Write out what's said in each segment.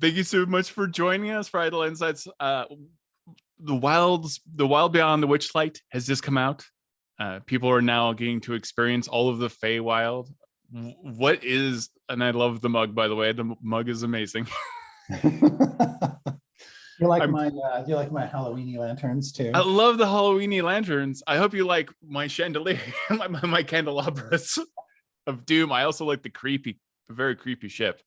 Thank you so much for joining us for Idle Insights. The Wild Beyond the Witchlight has just come out. People are now getting to experience all of the Feywild. What is, and I love the mug, by the way. The mug is amazing. You like my Halloweeny lanterns too? I love the Halloweeny lanterns. I hope you like my chandelier, my candelabras of doom. I also like the very creepy ship.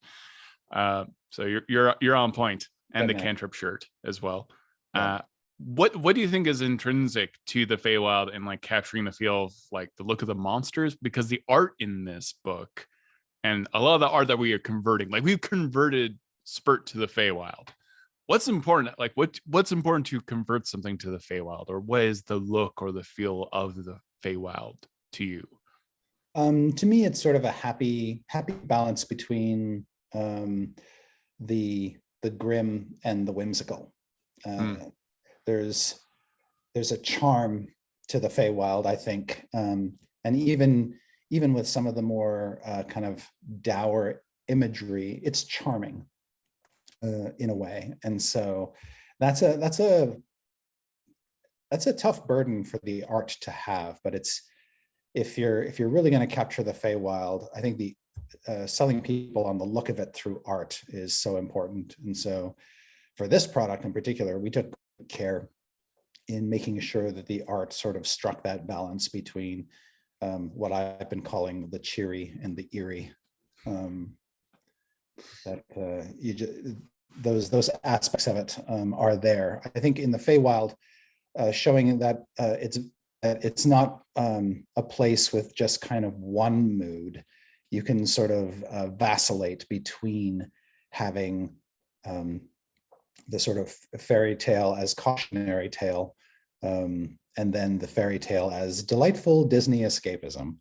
So you're on point, and the cantrip shirt as well. Yeah. What do you think is intrinsic to the Feywild and like capturing the feel of like the look of the monsters? Because the art in this book and a lot of the art that we are converting, like we've converted Spurt to the Feywild. What's important? Like what's important to convert something to the Feywild, or what is the look or the feel of the Feywild to you? To me, it's sort of a happy balance between the grim and the whimsical. There's a charm to the Feywild, I think, and even with some of the more kind of dour imagery, it's charming in a way. And so that's a tough burden for the art to have. But it's if you're really going to capture the Feywild, I think the selling people on the look of it through art is so important. And so for this product in particular, we took care in making sure that the art sort of struck that balance between what I've been calling the cheery and the eerie. Those aspects of it are there. I think in the Feywild, showing that it's not a place with just kind of one mood. You can sort of vacillate between having the sort of fairy tale as cautionary tale, and then the fairy tale as delightful Disney escapism.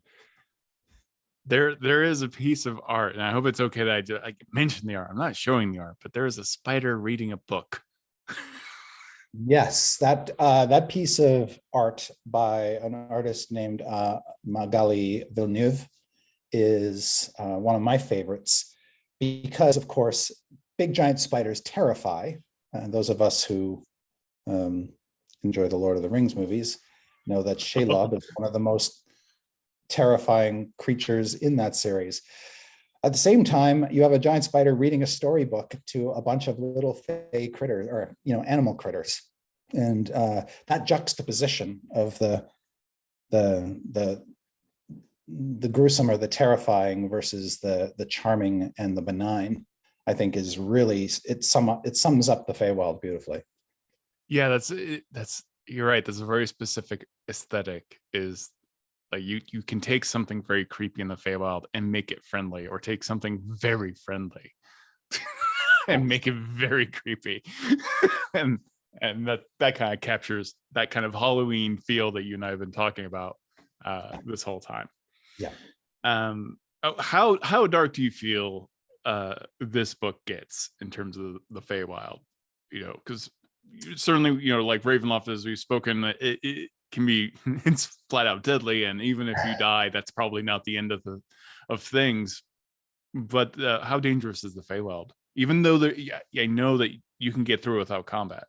There is a piece of art, and I hope it's okay that I mention the art. I'm not showing the art, but there is a spider reading a book. Yes, that piece of art by an artist named Magali Villeneuve is one of my favorites because, of course, big giant spiders terrify. Those of us who enjoy the Lord of the Rings movies know that Shelob is one of the most terrifying creatures in that series. At the same time, you have a giant spider reading a storybook to a bunch of little fey critters, or animal critters, and that juxtaposition of the gruesome or the terrifying versus the charming and the benign, I think is really it sums up the Feywild beautifully. Yeah, that's you're right. That's a very specific aesthetic. Is like you can take something very creepy in the Feywild and make it friendly, or take something very friendly and make it very creepy. and that kind of captures that kind of Halloween feel that you and I have been talking about this whole time. Yeah. How dark do you feel this book gets in terms of the Feywild? Because certainly, like Ravenloft, as we've spoken, it can be, it's flat out deadly, and even if you die, that's probably not the end of things. But how dangerous is the Feywild? Even though I know that you can get through without combat.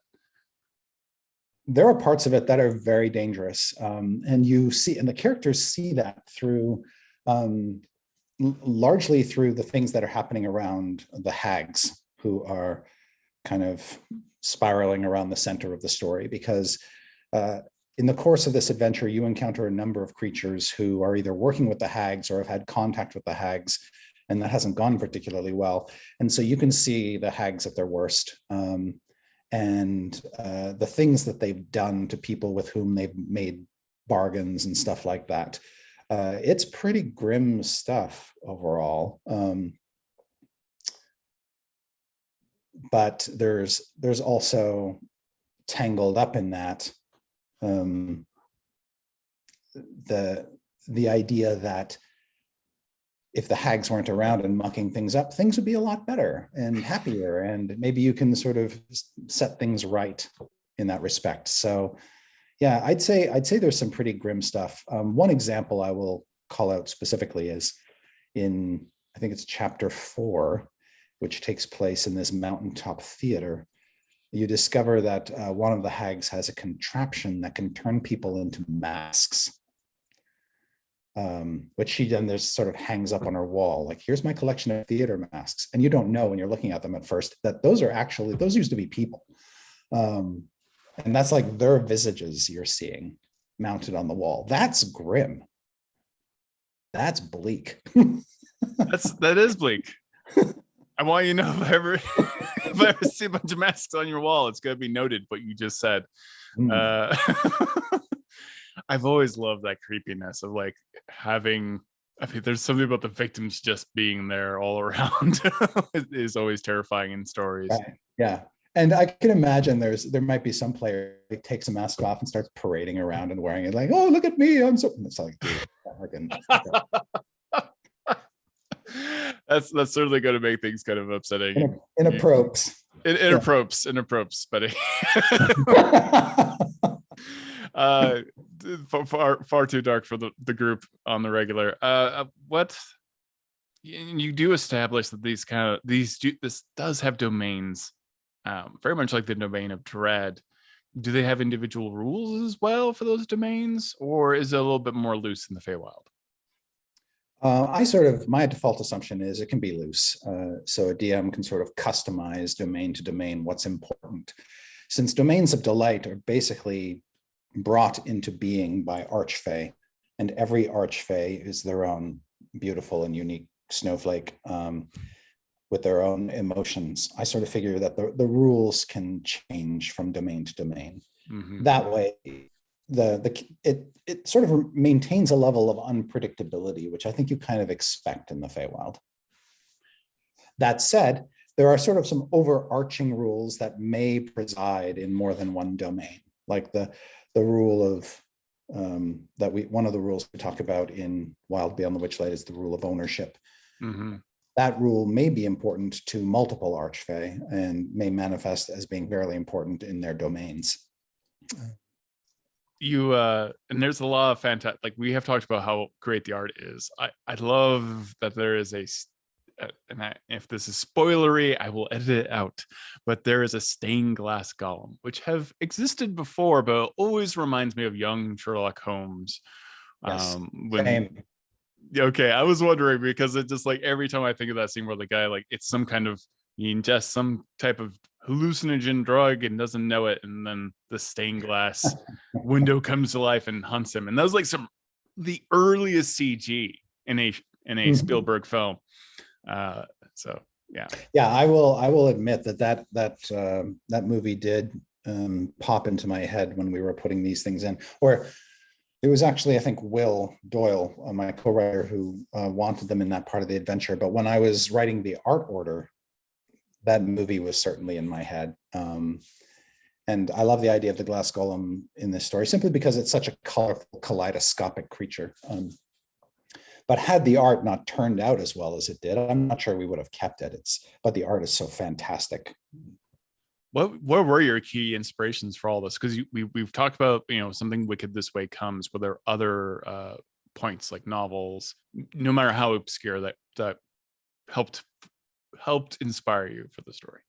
There are parts of it that are very dangerous, and the characters see that through largely through the things that are happening around the hags, who are kind of spiraling around the center of the story, because in the course of this adventure, you encounter a number of creatures who are either working with the hags or have had contact with the hags, and that hasn't gone particularly well. And so you can see the hags at their worst, and the things that they've done to people with whom they've made bargains and stuff like that. It's pretty grim stuff overall. But there's also tangled up in that the idea that if the hags weren't around and mucking things up, things would be a lot better and happier, and maybe you can sort of set things right in that respect. So yeah, I'd say there's some pretty grim stuff. One example I will call out specifically is in, I think it's chapter 4, which takes place in this mountaintop theater, you discover that one of the hags has a contraption that can turn people into masks, which she then there's sort of hangs up on her wall. Like, here's my collection of theater masks. And you don't know when you're looking at them at first that those used to be people. And that's like their visages you're seeing mounted on the wall. That's grim. That's bleak. That is bleak. I want you to know, if I ever see a bunch of masks on your wall, it's going to be noted what you just said. I've always loved that creepiness of like having, I think there's something about the victims just being there all around. It is always terrifying in stories. Right. Yeah. And I can imagine there might be some player who takes a mask off and starts parading around and wearing it like, oh, look at me. I'm so, it's like, dude, that's certainly going to make things kind of upsetting. Inappropriate. Inappropriate, buddy. Far too dark for the group on the regular. What you do establish that this does have domains, very much like the domain of dread. Do they have individual rules as well for those domains, or is it a little bit more loose in the Feywild? My default assumption is it can be loose. So a DM can sort of customize domain to domain what's important. Since domains of delight are basically brought into being by archfey, and every archfey is their own beautiful and unique snowflake with their own emotions. I sort of figure that the rules can change from domain to domain. Mm-hmm. That way, it sort of maintains a level of unpredictability, which I think you kind of expect in the Feywild. That said, there are sort of some overarching rules that may preside in more than one domain, like the rule of one of the rules we talk about in Wild Beyond the Witchlight is the rule of ownership. Mm-hmm. That rule may be important to multiple archfey and may manifest as being very important in their domains. And there's a lot of fantastic, like we have talked about how great the art is. I love that there is if this is spoilery, I will edit it out, but there is a stained glass golem, which have existed before, but it always reminds me of young Sherlock Holmes. Yes. Same. Okay, I was wondering because it just like every time I think of that scene where the guy, like, it's some kind of, he ingests some type of hallucinogen drug and doesn't know it, and then the stained glass window comes to life and hunts him. And that was like the earliest CG in a Spielberg film. So yeah, I will admit that movie did pop into my head when we were putting these things in. Or it was actually, I think, Will Doyle, my co-writer, who wanted them in that part of the adventure. But when I was writing the art order, that movie was certainly in my head. And I love the idea of the glass golem in this story, simply because it's such a colorful, kaleidoscopic creature. But had the art not turned out as well as it did, I'm not sure we would have kept it. But the art is so fantastic. What were your key inspirations for all this? Because we've talked about, Something Wicked This Way Comes. Were there other points, like novels, no matter how obscure, that helped inspire you for the story?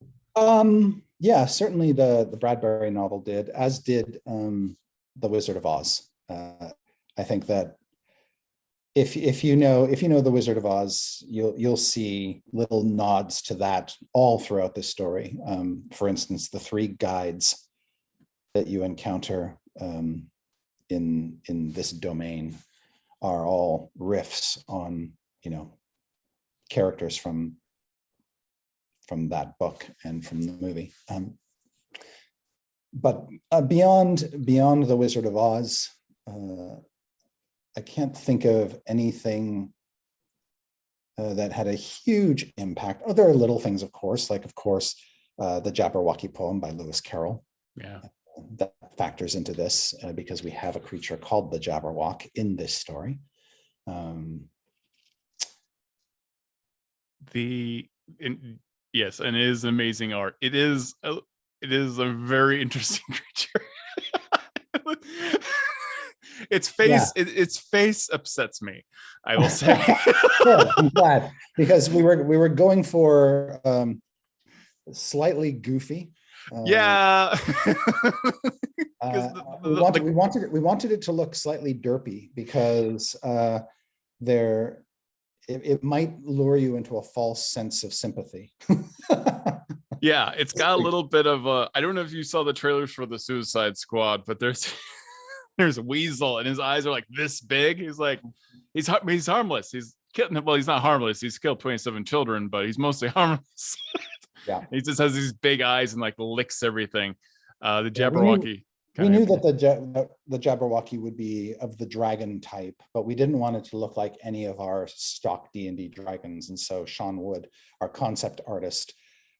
Yeah, certainly the Bradbury novel did, as did The Wizard of Oz. I think that if you know The Wizard of Oz, you'll see little nods to that all throughout the story. For instance, the three guides that you encounter in this domain are all riffs on characters from that book and from the movie. But beyond The Wizard of Oz, I can't think of anything that had a huge impact. Oh, there are little things, of course, the Jabberwocky poem by Lewis Carroll. Yeah, that factors into this because we have a creature called the Jabberwock in this story. Yes, and it is amazing art. It is a very interesting creature. its face, its face upsets me, I will say. Good, I'm glad, because we were going for slightly goofy. Yeah. We wanted it to look slightly derpy, because it might lure you into a false sense of sympathy. Yeah, it's got a little bit of a, I don't know if you saw the trailers for the Suicide Squad, but there's a Weasel and his eyes are like this big. He's like, he's harmless. He's not harmless. He's killed 27 children, but he's mostly harmless. Yeah. He just has these big eyes and like licks everything. The Jabberwocky. We knew that the Jabberwocky would be of the dragon type, but we didn't want it to look like any of our stock D&D dragons. And so Sean Wood, our concept artist,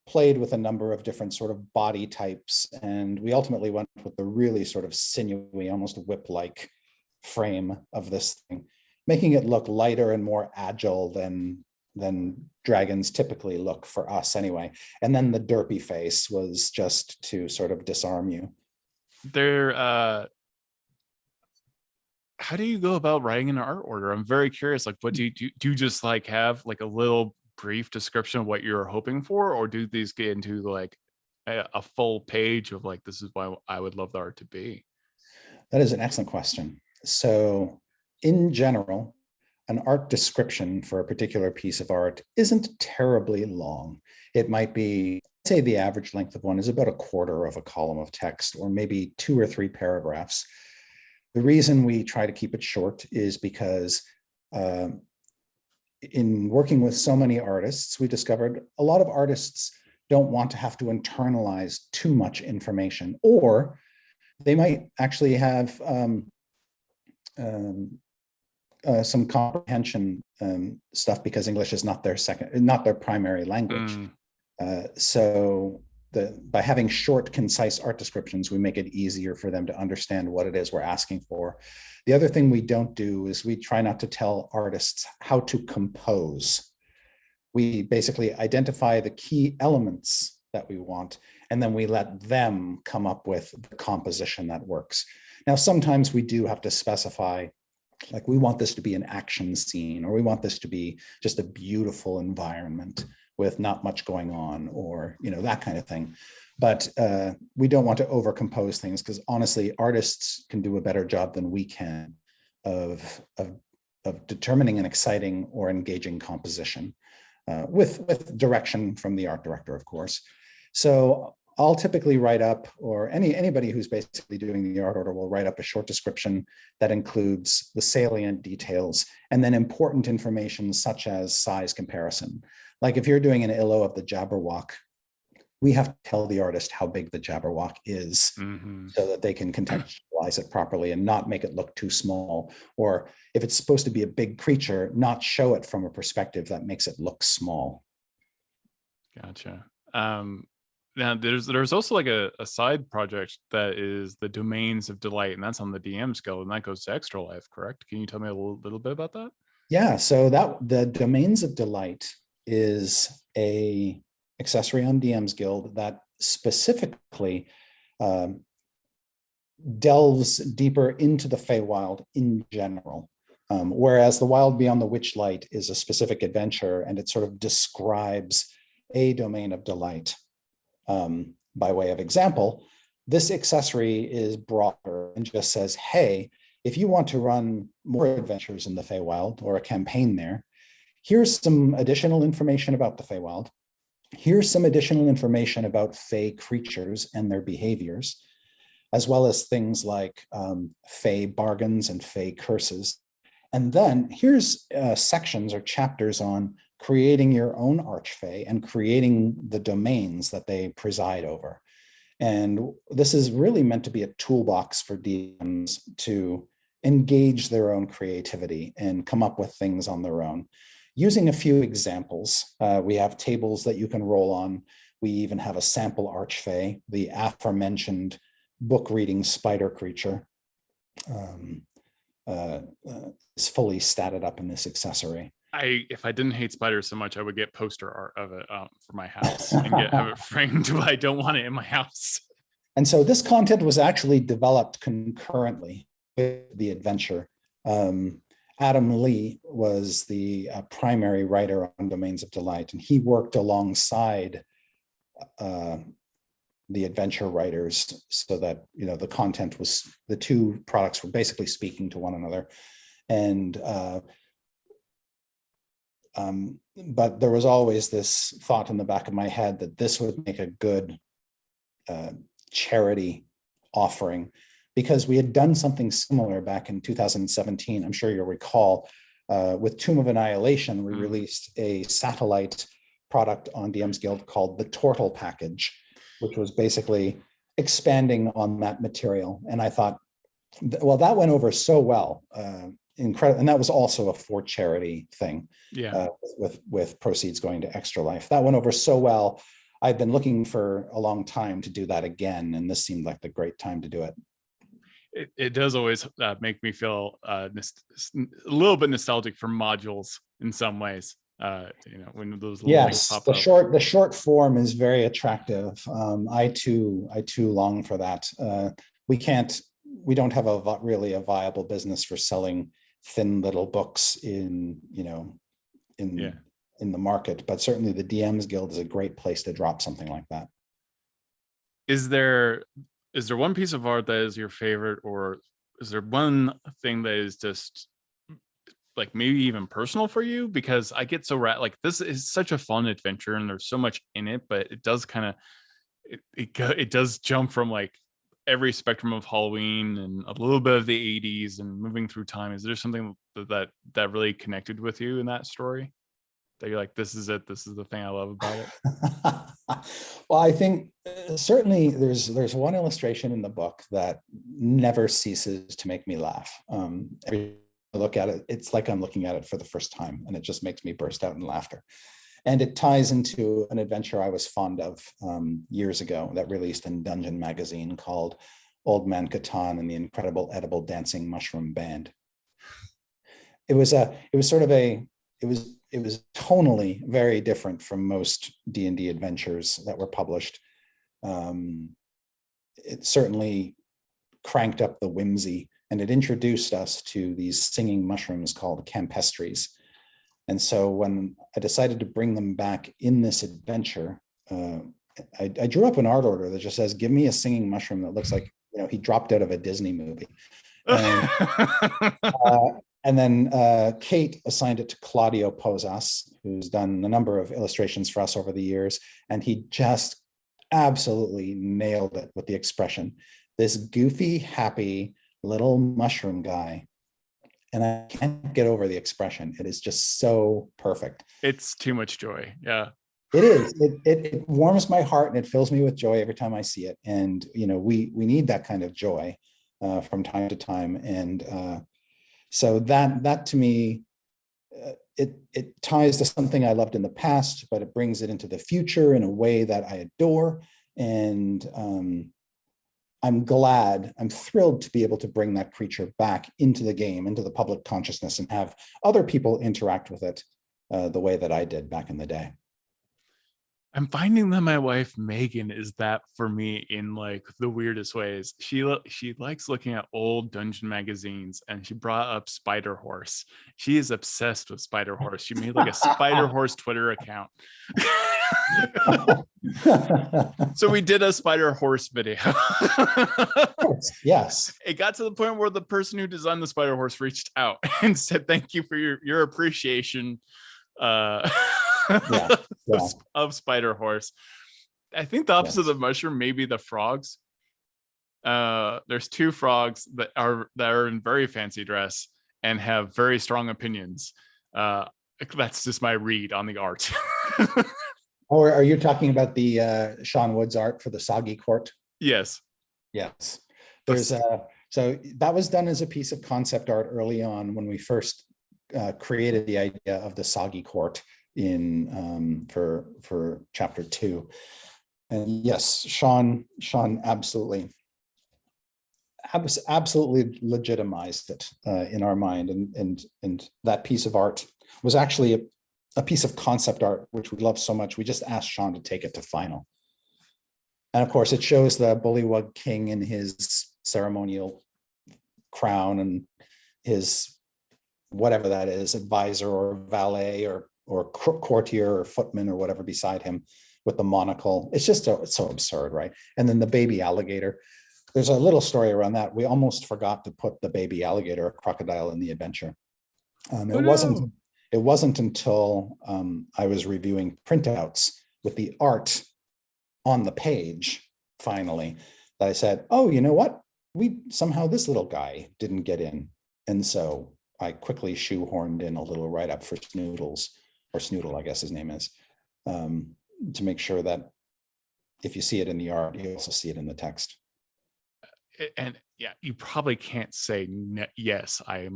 played with a number of different sort of body types. And we ultimately went with the really sort of sinewy, almost whip-like frame of this thing, making it look lighter and more agile than dragons typically look for us anyway. And then the derpy face was just to sort of disarm you. How do you go about writing an art order? I'm very curious. Like, what do you just like have like a little brief description of what you're hoping for, or do these get into like a full page of like, this is why I would love the art to be? That is an excellent question. So in general, an art description for a particular piece of art isn't terribly long. It might be, say the average length of one is about a quarter of a column of text, or maybe 2 or 3 paragraphs. The reason we try to keep it short is because in working with so many artists, we discovered a lot of artists don't want to have to internalize too much information, or they might actually have some comprehension stuff because English is not their primary language. So by having short, concise art descriptions, we make it easier for them to understand what it is we're asking for. The other thing we don't do is we try not to tell artists how to compose. We basically identify the key elements that we want, and then we let them come up with the composition that works. Now, sometimes we do have to specify, like, we want this to be an action scene, or we want this to be just a beautiful environment with not much going on, or, you know, that kind of thing. But we don't want to overcompose things, because honestly, artists can do a better job than we can of determining an exciting or engaging composition with direction from the art director, of course. So I'll typically write up, or anybody who's basically doing the art order will write up a short description that includes the salient details and then important information such as size comparison. Like if you're doing an illo of the Jabberwock, we have to tell the artist how big the Jabberwock is so that they can contextualize it properly and not make it look too small. Or if it's supposed to be a big creature, not show it from a perspective that makes it look small. Gotcha. Now there's also like a side project that is the Domains of Delight, and that's on the DM's Guild, and that goes to Extra Life, correct? Can you tell me a little bit about that? Yeah, so the Domains of Delight is a accessory on DM's Guild that specifically delves deeper into the Feywild in general. Whereas the Wild Beyond the Witchlight is a specific adventure, and it sort of describes a domain of delight. By way of example, this accessory is broader and just says, hey, if you want to run more adventures in the Feywild or a campaign there, here's some additional information about the Feywild. Here's some additional information about Fey creatures and their behaviors, as well as things like Fey bargains and Fey curses. And then here's sections or chapters on creating your own archfey and creating the domains that they preside over. And this is really meant to be a toolbox for DMs to engage their own creativity and come up with things on their own. Using a few examples, we have tables that you can roll on. We even have a sample archfey, the aforementioned book reading spider creature is fully statted up in this accessory. If I didn't hate spiders so much, I would get poster art of it for my house and have it framed, but I don't want it in my house. And so this content was actually developed concurrently the adventure. Adam Lee was the primary writer on Domains of Delight, and he worked alongside the adventure writers so that, you know, the content was, the two products were basically speaking to one another. And but there was always this thought in the back of my head that this would make a good charity offering, because we had done something similar back in 2017. I'm sure you'll recall, with Tomb of Annihilation, we released a satellite product on DM's Guild called the Tortle Package, which was basically expanding on that material. And I thought, well, that went over so well. Incredible. And that was also a for charity thing, with proceeds going to Extra Life. That went over so well. I've been looking for a long time to do that again, and this seemed like the great time to do it. It does always make me feel a little bit nostalgic for modules in some ways. You know, when those little things pop up. The short form is very attractive. I too long for that. We don't have really a viable business for selling thin little books in the market, but certainly the DM's Guild is a great place to drop something like that. Is there one piece of art that is your favorite, or is there one thing that is just like maybe even personal for you? Because I get so like, this is such a fun adventure and there's so much in it, but it does kind of it does jump from like every spectrum of Halloween and a little bit of the 80s and moving through time. Is there something that really connected with you in that story that you're like, this is it, this is the thing I love about it? Well, I think certainly there's one illustration in the book that never ceases to make me laugh. Every I look at it, it's like I'm looking at it for the first time, and it just makes me burst out in laughter. And it ties into an adventure I was fond of years ago that released in Dungeon Magazine called Old Man Catan and the Incredible Edible Dancing Mushroom Band. It was tonally very different from most D&D adventures that were published. It certainly cranked up the whimsy, and it introduced us to these singing mushrooms called campestries. And so when I decided to bring them back in this adventure, I drew up an art order that just says, give me a singing mushroom that looks like, you know, he dropped out of a Disney movie. And then Kate assigned it to Claudio Posas, who's done a number of illustrations for us over the years. And he just absolutely nailed it with the expression. This goofy, happy little mushroom guy. And I can't get over the expression. It is just so perfect. It's too much joy. Yeah. It is. It warms my heart and it fills me with joy every time I see it. And, you know, we need that kind of joy from time to time. And so that to me, it ties to something I loved in the past, but it brings it into the future in a way that I adore. And I'm thrilled to be able to bring that creature back into the game, into the public consciousness, and have other people interact with it the way that I did back in the day. I'm finding that my wife Megan is that for me in like the weirdest ways. She likes looking at old dungeon magazines, and she brought up Spider Horse. She is obsessed with Spider Horse. She made like a Spider Horse Twitter account. So we did a Spider Horse video. Yes. It got to the point where the person who designed the Spider Horse reached out and said, thank you for your appreciation of Spider Horse. I think the opposite of the mushroom may be the frogs. There's two frogs that are in very fancy dress and have very strong opinions. That's just my read on the art. Or are you talking about the Sean Woods art for the Soggy Court? Yes. Yes. There's so that was done as a piece of concept art early on when we first created the idea of the Soggy Court in for chapter 2. And yes, Sean absolutely legitimized it in our mind, and that piece of art was actually a piece of concept art which we love so much. We just asked Sean to take it to final. And of course, it shows the Bullywug King in his ceremonial crown and his whatever that is, advisor or valet or courtier or footman or whatever beside him with the monocle. It's just it's so absurd, right? And then the baby alligator. There's a little story around that. We almost forgot to put the baby alligator, a crocodile, in the adventure. It wasn't until I was reviewing printouts with the art on the page, finally, that I said, oh, you know what? Somehow this little guy didn't get in. And so I quickly shoehorned in a little write-up for Snoodles, or Snoodle, I guess his name is, to make sure that if you see it in the art, you also see it in the text. And yeah, you probably can't say yes, I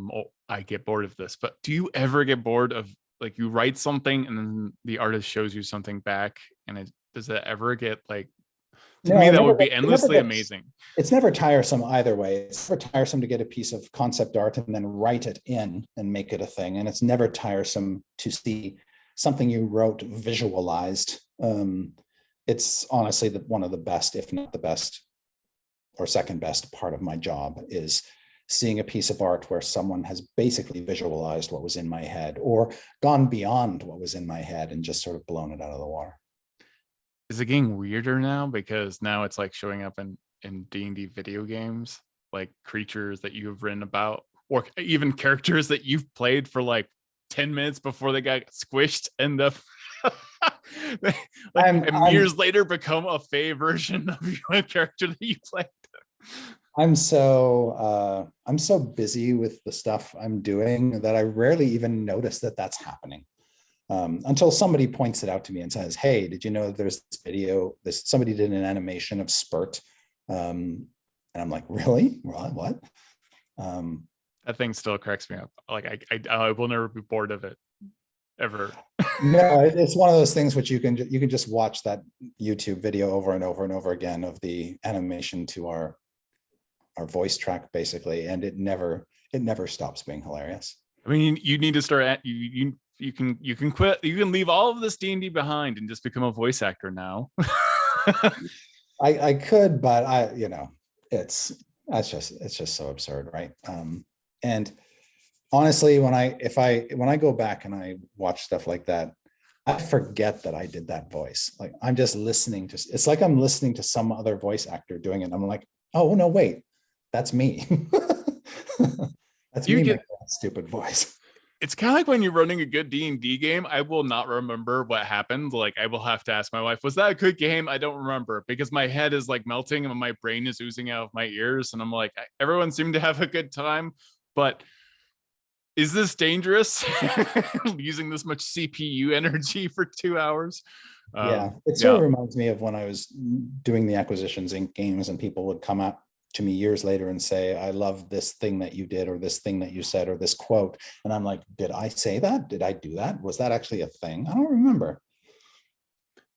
get bored of this, but do you ever get bored of, like, you write something and then the artist shows you something back, and does it ever get like, to me that would be endlessly amazing. It's never tiresome either way. It's never tiresome to get a piece of concept art and then write it in and make it a thing, and it's never tiresome to see something you wrote visualized. It's honestly one of the best, if not the best or second best part of my job, is seeing a piece of art where someone has basically visualized what was in my head or gone beyond what was in my head and just sort of blown it out of the water. Is it getting weirder now? Because now it's like showing up in D&D video games, like creatures that you have written about, or even characters that you've played for like 10 minutes before they got squished and years later become a Fey version of your character that you played. I'm so busy with the stuff I'm doing that I rarely even notice that that's happening, until somebody points it out to me and says, hey, did you know there's this video, somebody did an animation of Spurt, and I'm like, really? What? That thing still cracks me up. Like I will never be bored of it ever. No, it's one of those things which you can just watch that YouTube video over and over and over again of the animation to our voice track, basically, and it never stops being hilarious. I mean, you need to start at you can quit, you can leave all of this D&D behind and just become a voice actor now. I could, but it's just so absurd, right? And honestly, when I go back and I watch stuff like that, I forget that I did that voice. Like, I'm just listening to, it's like I'm listening to some other voice actor doing it. I'm like, oh no, wait, that's me. That's me making that stupid voice. It's kind of like when you're running a good D&D game. I will not remember what happened. Like, I will have to ask my wife, was that a good game? I don't remember, because my head is like melting and my brain is oozing out of my ears. And I'm like, everyone seemed to have a good time, but is this dangerous? Using this much CPU energy for 2 hours? Yeah, it sort of reminds me of when I was doing the Acquisitions Inc. games, and people would come up to me years later and say, I love this thing that you did, or this thing that you said, or this quote. And I'm like, did I say that? Did I do that? Was that actually a thing? I don't remember.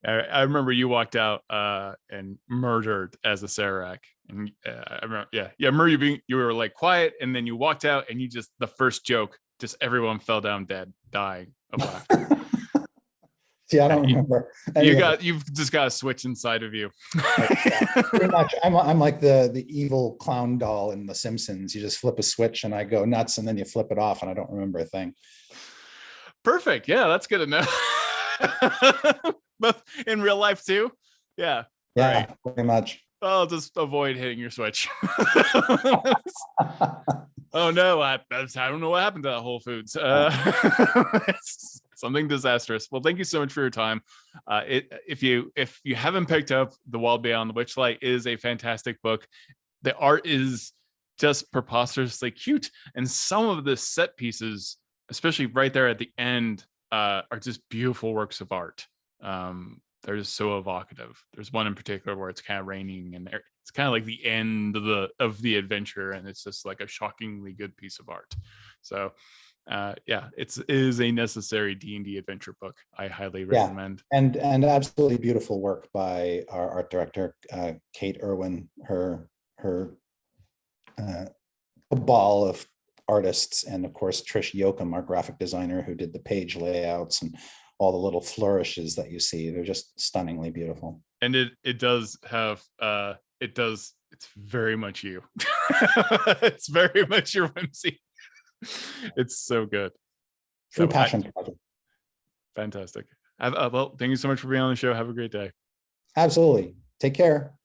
I remember you walked out and murdered as a Sarac. And I remember, I remember you were like quiet, and then you walked out, and you just, the first joke, just everyone fell down dead, dying of laughter. See, I don't remember. You've just got a switch inside of you. Pretty much, I'm like the evil clown doll in The Simpsons. You just flip a switch and I go nuts, and then you flip it off, and I don't remember a thing. Perfect. Yeah, that's good enough. But in real life too. Yeah. Yeah, right. Pretty much. I'll just avoid hitting your switch. Oh no, I don't know what happened to that Whole Foods. It's something disastrous. Well, thank you so much for your time. If you haven't picked up The Wild Beyond the Witchlight, is a fantastic book. The art is just preposterously cute, and some of the set pieces, especially right there at the end, are just beautiful works of art. They're just so evocative. There's one in particular where it's kind of raining, and it's kind of like the end of the adventure, and it's just like a shockingly good piece of art. So it is a necessary D&D adventure book. I highly recommend. And absolutely beautiful work by our art director, Kate Irwin. Her ball of artists, and of course Trish Yoakum, our graphic designer, who did the page layouts and all the little flourishes that you see. They're just stunningly beautiful. And it does have it does. It's very much you. It's very much your whimsy. It's so good. True So passion project. Fantastic. Well, thank you so much for being on the show. Have a great day. Absolutely. Take care.